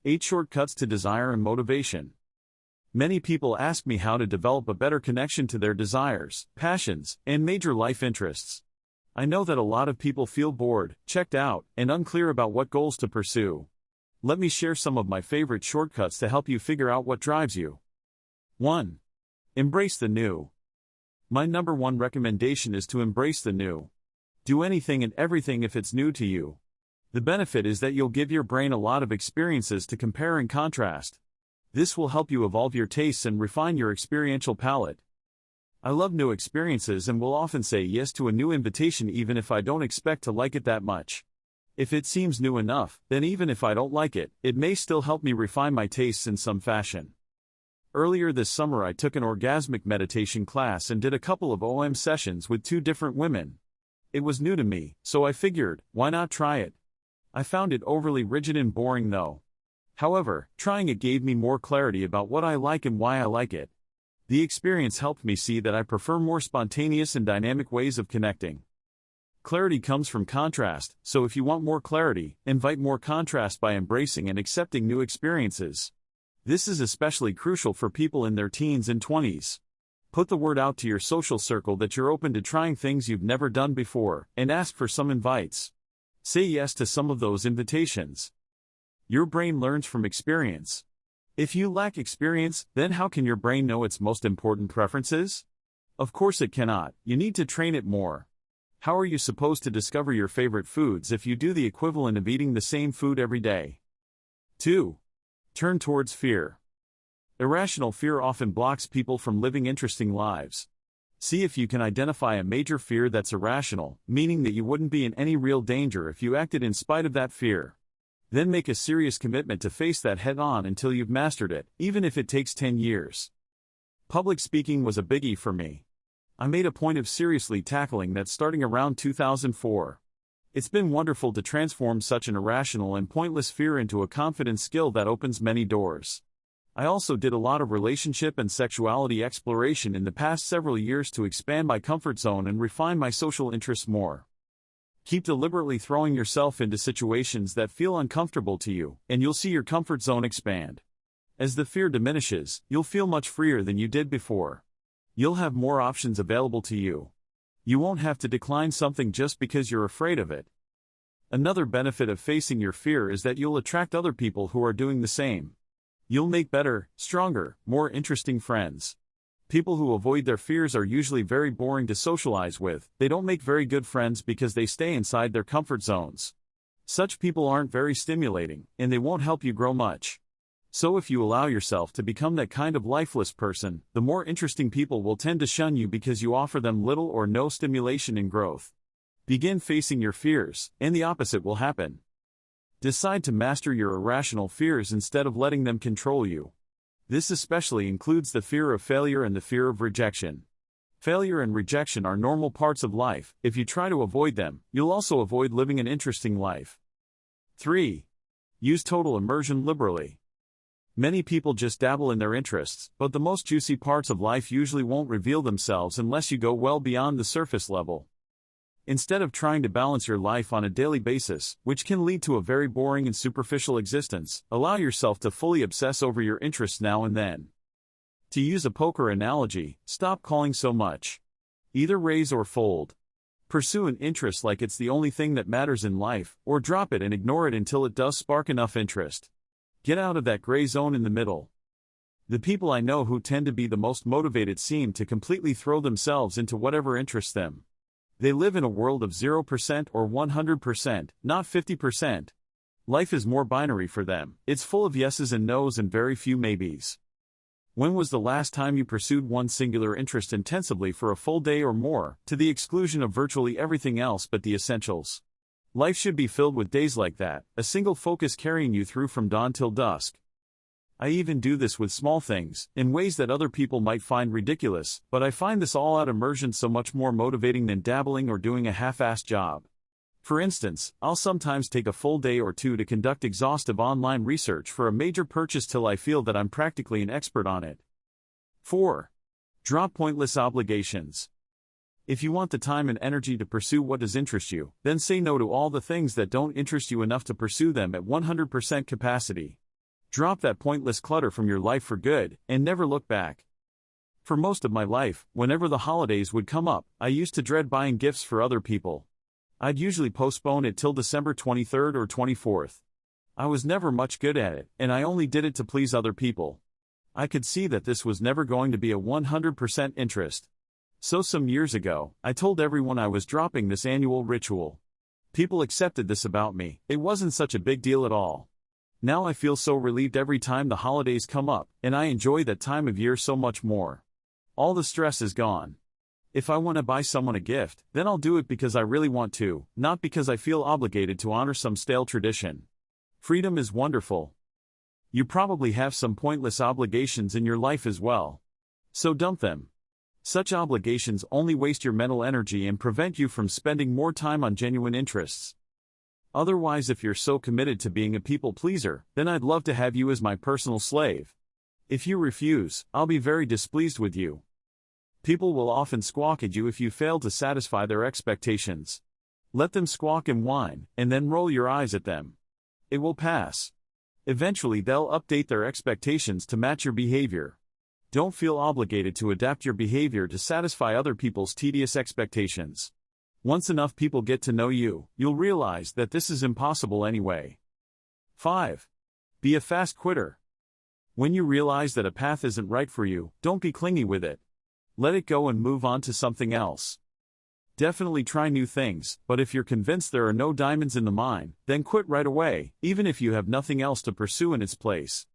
8 Shortcuts to Desire and Motivation. Many people ask me how to develop a better connection to their desires, passions, and major life interests. I know that a lot of people feel bored, checked out, and unclear about what goals to pursue. Let me share some of my favorite shortcuts to help you figure out what drives you. 1. Embrace the new. My number one recommendation is to embrace the new. Do anything and everything if it's new to you. The benefit is that you'll give your brain a lot of experiences to compare and contrast. This will help you evolve your tastes and refine your experiential palate. I love new experiences and will often say yes to a new invitation even if I don't expect to like it that much. If it seems new enough, then even if I don't like it, it may still help me refine my tastes in some fashion. Earlier this summer I took an orgasmic meditation class and did a couple of OM sessions with 2 different women. It was new to me, so I figured, why not try it? I found it overly rigid and boring though. However, trying it gave me more clarity about what I like and why I like it. The experience helped me see that I prefer more spontaneous and dynamic ways of connecting. Clarity comes from contrast, so if you want more clarity, invite more contrast by embracing and accepting new experiences. This is especially crucial for people in their teens and 20s. Put the word out to your social circle that you're open to trying things you've never done before, and ask for some invites. Say yes to some of those invitations. Your brain learns from experience. If you lack experience, then how can your brain know its most important preferences? Of course it cannot. You need to train it more. How are you supposed to discover your favorite foods if you do the equivalent of eating the same food every day? 2. Turn towards fear. Irrational fear often blocks people from living interesting lives. See if you can identify a major fear that's irrational, meaning that you wouldn't be in any real danger if you acted in spite of that fear. Then make a serious commitment to face that head-on until you've mastered it, even if it takes 10 years. Public speaking was a biggie for me. I made a point of seriously tackling that starting around 2004. It's been wonderful to transform such an irrational and pointless fear into a confident skill that opens many doors. I also did a lot of relationship and sexuality exploration in the past several years to expand my comfort zone and refine my social interests more. Keep deliberately throwing yourself into situations that feel uncomfortable to you, and you'll see your comfort zone expand. As the fear diminishes, you'll feel much freer than you did before. You'll have more options available to you. You won't have to decline something just because you're afraid of it. Another benefit of facing your fear is that you'll attract other people who are doing the same. You'll make better, stronger, more interesting friends. People who avoid their fears are usually very boring to socialize with. They don't make very good friends because they stay inside their comfort zones. Such people aren't very stimulating, and they won't help you grow much. So if you allow yourself to become that kind of lifeless person, the more interesting people will tend to shun you because you offer them little or no stimulation and growth. Begin facing your fears, and the opposite will happen. Decide to master your irrational fears instead of letting them control you. This especially includes the fear of failure and the fear of rejection. Failure and rejection are normal parts of life. If you try to avoid them, you'll also avoid living an interesting life. 3. Use total immersion liberally. Many people just dabble in their interests, but the most juicy parts of life usually won't reveal themselves unless you go well beyond the surface level. Instead of trying to balance your life on a daily basis, which can lead to a very boring and superficial existence, allow yourself to fully obsess over your interests now and then. To use a poker analogy, stop calling so much. Either raise or fold. Pursue an interest like it's the only thing that matters in life, or drop it and ignore it until it does spark enough interest. Get out of that gray zone in the middle. The people I know who tend to be the most motivated seem to completely throw themselves into whatever interests them. They live in a world of 0% or 100%, not 50%. Life is more binary for them. It's full of yeses and nos and very few maybes. When was the last time you pursued one singular interest intensively for a full day or more, to the exclusion of virtually everything else but the essentials? Life should be filled with days like that, a single focus carrying you through from dawn till dusk. I even do this with small things, in ways that other people might find ridiculous, but I find this all-out immersion so much more motivating than dabbling or doing a half-assed job. For instance, I'll sometimes take a full day or 2 to conduct exhaustive online research for a major purchase till I feel that I'm practically an expert on it. 4. Drop pointless obligations. If you want the time and energy to pursue what does interest you, then say no to all the things that don't interest you enough to pursue them at 100% capacity. Drop that pointless clutter from your life for good, and never look back. For most of my life, whenever the holidays would come up, I used to dread buying gifts for other people. I'd usually postpone it till December 23rd or 24th. I was never much good at it, and I only did it to please other people. I could see that this was never going to be a 100% interest. So some years ago, I told everyone I was dropping this annual ritual. People accepted this about me. It wasn't such a big deal at all. Now I feel so relieved every time the holidays come up, and I enjoy that time of year so much more. All the stress is gone. If I want to buy someone a gift, then I'll do it because I really want to, not because I feel obligated to honor some stale tradition. Freedom is wonderful. You probably have some pointless obligations in your life as well. So dump them. Such obligations only waste your mental energy and prevent you from spending more time on genuine interests. Otherwise, if you're so committed to being a people pleaser, then I'd love to have you as my personal slave. If you refuse, I'll be very displeased with you. People will often squawk at you if you fail to satisfy their expectations. Let them squawk and whine, and then roll your eyes at them. It will pass. Eventually they'll update their expectations to match your behavior. Don't feel obligated to adapt your behavior to satisfy other people's tedious expectations. Once enough people get to know you, you'll realize that this is impossible anyway. 5. Be a fast quitter. When you realize that a path isn't right for you, don't be clingy with it. Let it go and move on to something else. Definitely try new things, but if you're convinced there are no diamonds in the mine, then quit right away, even if you have nothing else to pursue in its place.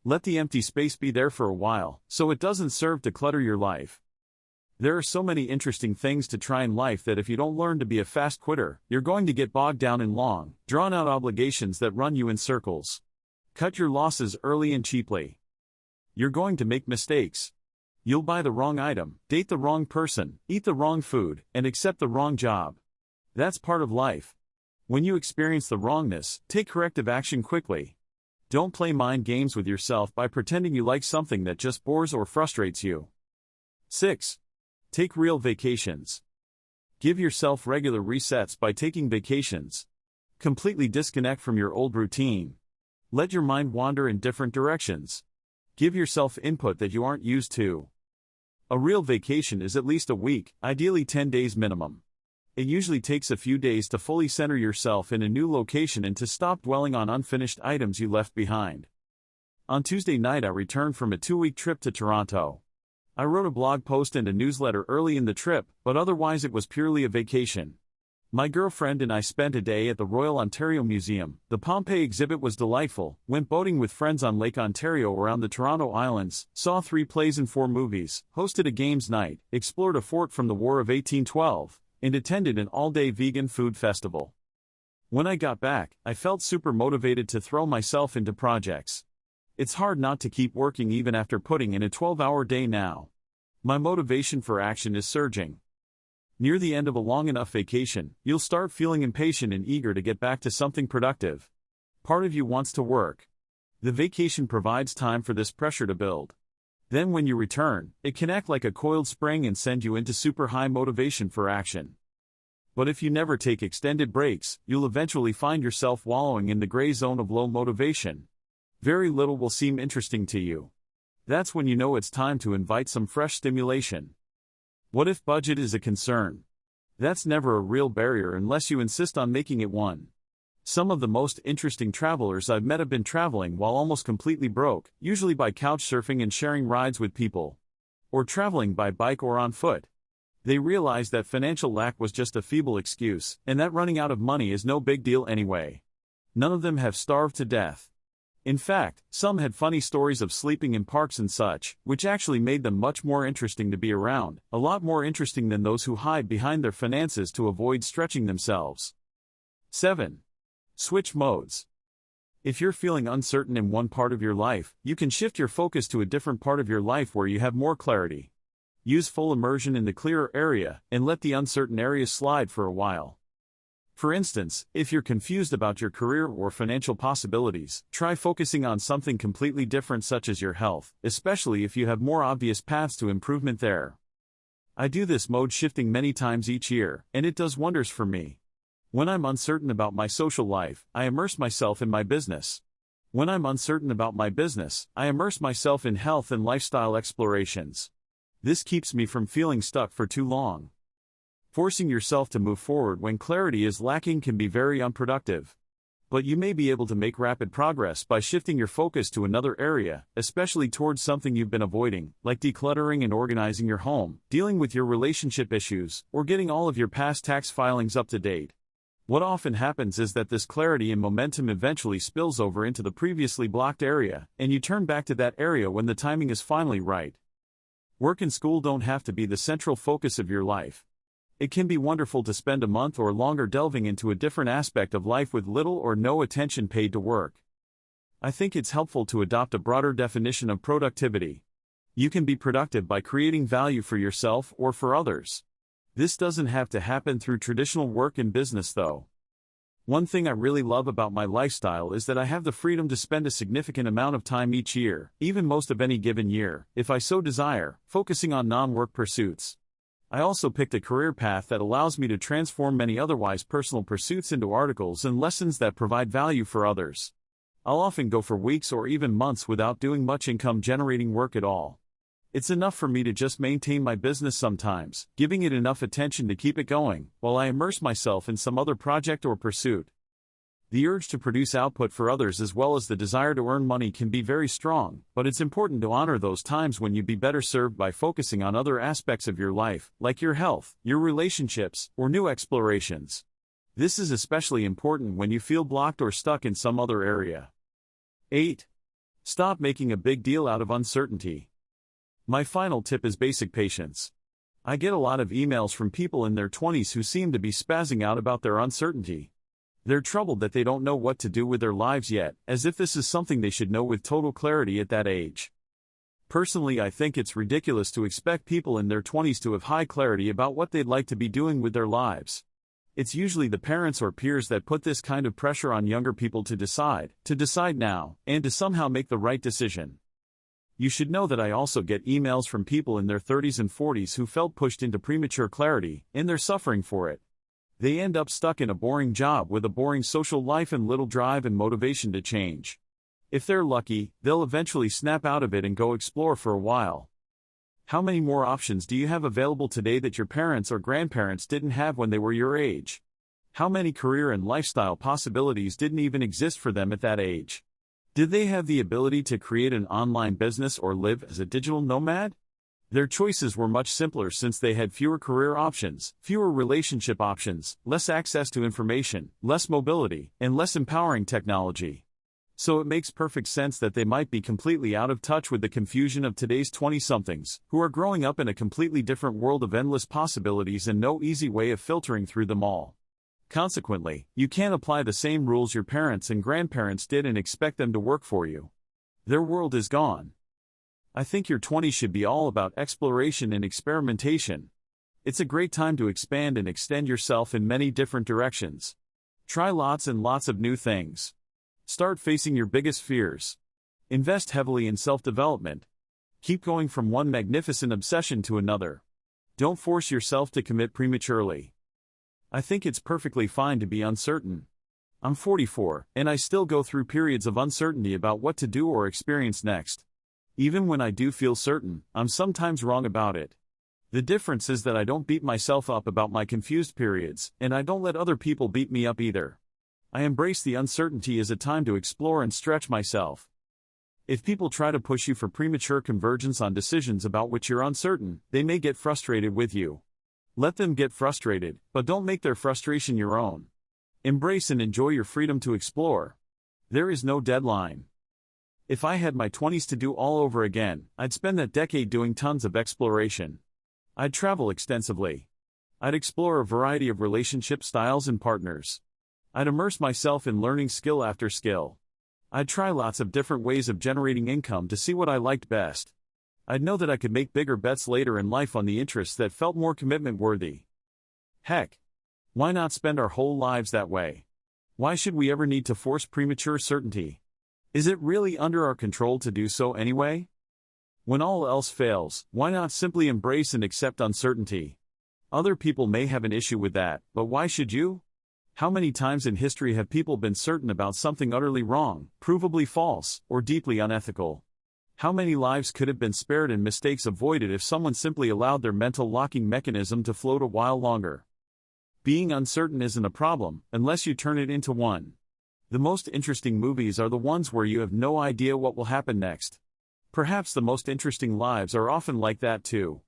Let the empty space be there for a while, so it doesn't serve to clutter your life. There are so many interesting things to try in life that if you don't learn to be a fast quitter, you're going to get bogged down in long, drawn-out obligations that run you in circles. Cut your losses early and cheaply. You're going to make mistakes. You'll buy the wrong item, date the wrong person, eat the wrong food, and accept the wrong job. That's part of life. When you experience the wrongness, take corrective action quickly. Don't play mind games with yourself by pretending you like something that just bores or frustrates you. 6. Take real vacations. Give yourself regular resets by taking vacations. Completely disconnect from your old routine. Let your mind wander in different directions. Give yourself input that you aren't used to. A real vacation is at least a week, ideally 10 days minimum. It usually takes a few days to fully center yourself in a new location and to stop dwelling on unfinished items you left behind. On Tuesday night I returned from a 2-week trip to Toronto. I wrote a blog post and a newsletter early in the trip, but otherwise it was purely a vacation. My girlfriend and I spent a day at the Royal Ontario Museum. The Pompeii exhibit was delightful, went boating with friends on Lake Ontario around the Toronto Islands, saw 3 plays and 4 movies, hosted a games night, explored a fort from the War of 1812, and attended an all-day vegan food festival. When I got back, I felt super motivated to throw myself into projects. It's hard not to keep working even after putting in a 12-hour day now. My motivation for action is surging. Near the end of a long enough vacation, you'll start feeling impatient and eager to get back to something productive. Part of you wants to work. The vacation provides time for this pressure to build. Then when you return, it can act like a coiled spring and send you into super high motivation for action. But if you never take extended breaks, you'll eventually find yourself wallowing in the gray zone of low motivation. Very little will seem interesting to you. That's when you know it's time to invite some fresh stimulation. What if budget is a concern? That's never a real barrier unless you insist on making it one. Some of the most interesting travelers I've met have been traveling while almost completely broke, usually by couch surfing and sharing rides with people. Or traveling by bike or on foot. They realized that financial lack was just a feeble excuse, and that running out of money is no big deal anyway. None of them have starved to death. In fact, some had funny stories of sleeping in parks and such, which actually made them much more interesting to be around, a lot more interesting than those who hide behind their finances to avoid stretching themselves. 7. Switch modes. If you're feeling uncertain in one part of your life, you can shift your focus to a different part of your life where you have more clarity. Use full immersion in the clearer area, and let the uncertain areas slide for a while. For instance, if you're confused about your career or financial possibilities, try focusing on something completely different such as your health, especially if you have more obvious paths to improvement there. I do this mode shifting many times each year, and it does wonders for me. When I'm uncertain about my social life, I immerse myself in my business. When I'm uncertain about my business, I immerse myself in health and lifestyle explorations. This keeps me from feeling stuck for too long. Forcing yourself to move forward when clarity is lacking can be very unproductive. But you may be able to make rapid progress by shifting your focus to another area, especially towards something you've been avoiding, like decluttering and organizing your home, dealing with your relationship issues, or getting all of your past tax filings up to date. What often happens is that this clarity and momentum eventually spills over into the previously blocked area, and you turn back to that area when the timing is finally right. Work and school don't have to be the central focus of your life. It can be wonderful to spend a month or longer delving into a different aspect of life with little or no attention paid to work. I think it's helpful to adopt a broader definition of productivity. You can be productive by creating value for yourself or for others. This doesn't have to happen through traditional work and business, though. One thing I really love about my lifestyle is that I have the freedom to spend a significant amount of time each year, even most of any given year, if I so desire, focusing on non-work pursuits. I also picked a career path that allows me to transform many otherwise personal pursuits into articles and lessons that provide value for others. I'll often go for weeks or even months without doing much income-generating work at all. It's enough for me to just maintain my business sometimes, giving it enough attention to keep it going, while I immerse myself in some other project or pursuit. The urge to produce output for others as well as the desire to earn money can be very strong, but it's important to honor those times when you'd be better served by focusing on other aspects of your life, like your health, your relationships, or new explorations. This is especially important when you feel blocked or stuck in some other area. 8. Stop making a big deal out of uncertainty. My final tip is basic patience. I get a lot of emails from people in their 20s who seem to be spazzing out about their uncertainty. They're troubled that they don't know what to do with their lives yet, as if this is something they should know with total clarity at that age. Personally, I think it's ridiculous to expect people in their 20s to have high clarity about what they'd like to be doing with their lives. It's usually the parents or peers that put this kind of pressure on younger people to decide now, and to somehow make the right decision. You should know that I also get emails from people in their 30s and 40s who felt pushed into premature clarity, and they're suffering for it. They end up stuck in a boring job with a boring social life and little drive and motivation to change. If they're lucky, they'll eventually snap out of it and go explore for a while. How many more options do you have available today that your parents or grandparents didn't have when they were your age? How many career and lifestyle possibilities didn't even exist for them at that age? Did they have the ability to create an online business or live as a digital nomad? Their choices were much simpler since they had fewer career options, fewer relationship options, less access to information, less mobility, and less empowering technology. So it makes perfect sense that they might be completely out of touch with the confusion of today's 20-somethings, who are growing up in a completely different world of endless possibilities and no easy way of filtering through them all. Consequently, you can't apply the same rules your parents and grandparents did and expect them to work for you. Their world is gone. I think your 20s should be all about exploration and experimentation. It's a great time to expand and extend yourself in many different directions. Try lots and lots of new things. Start facing your biggest fears. Invest heavily in self-development. Keep going from one magnificent obsession to another. Don't force yourself to commit prematurely. I think it's perfectly fine to be uncertain. I'm 44, and I still go through periods of uncertainty about what to do or experience next. Even when I do feel certain, I'm sometimes wrong about it. The difference is that I don't beat myself up about my confused periods, and I don't let other people beat me up either. I embrace the uncertainty as a time to explore and stretch myself. If people try to push you for premature convergence on decisions about which you're uncertain, they may get frustrated with you. Let them get frustrated, but don't make their frustration your own. Embrace and enjoy your freedom to explore. There is no deadline. If I had my 20s to do all over again, I'd spend that decade doing tons of exploration. I'd travel extensively. I'd explore a variety of relationship styles and partners. I'd immerse myself in learning skill after skill. I'd try lots of different ways of generating income to see what I liked best. I'd know that I could make bigger bets later in life on the interests that felt more commitment-worthy. Heck, why not spend our whole lives that way? Why should we ever need to force premature certainty? Is it really under our control to do so anyway? When all else fails, why not simply embrace and accept uncertainty? Other people may have an issue with that, but why should you? How many times in history have people been certain about something utterly wrong, provably false, or deeply unethical? How many lives could have been spared and mistakes avoided if someone simply allowed their mental locking mechanism to float a while longer? Being uncertain isn't a problem, unless you turn it into one. The most interesting movies are the ones where you have no idea what will happen next. Perhaps the most interesting lives are often like that too.